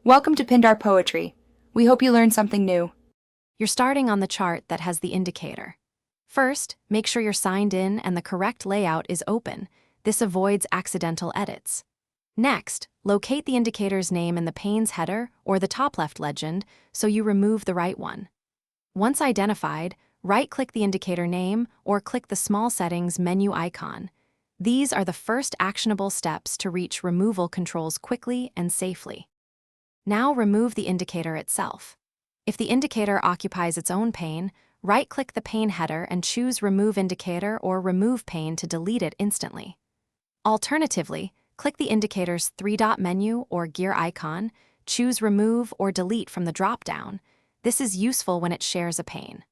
Welcome to Pindar Poetry. We hope you learned something new. You're starting on the chart that has the indicator. First, make sure you're signed in and the correct layout is open. This avoids accidental edits. Next, locate the indicator's name in the pane's header or the top left legend so you remove the right one. Once identified, right-click the indicator name or click the small settings menu icon. These are the first actionable steps to reach removal controls quickly and safely. Now remove the indicator itself. If the indicator occupies its own pane, right-click the pane header and choose Remove Indicator or Remove Pane to delete it instantly. Alternatively, click the indicator's three-dot menu or gear icon, choose Remove or Delete from the drop-down. This is useful when it shares a pane.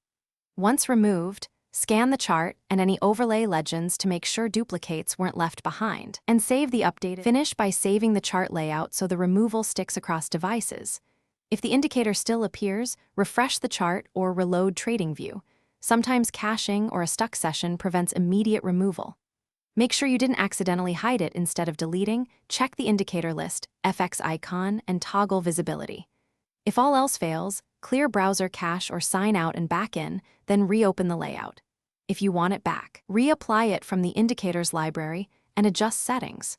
Once removed, scan the chart and any overlay legends to make sure duplicates weren't left behind, and save the updated. Finish by saving the chart layout so the removal sticks across devices. If the indicator still appears, refresh the chart or reload Tradingview. Sometimes caching or a stuck session prevents immediate removal. Make sure you didn't accidentally hide it instead of deleting. Check the indicator list, FX icon, and toggle visibility. If all else fails, clear browser cache or sign out and back in, then reopen the layout. If you want it back, reapply it from the indicators library and adjust settings.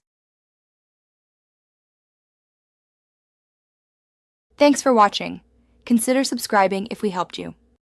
Thanks for watching. Consider subscribing if we helped you.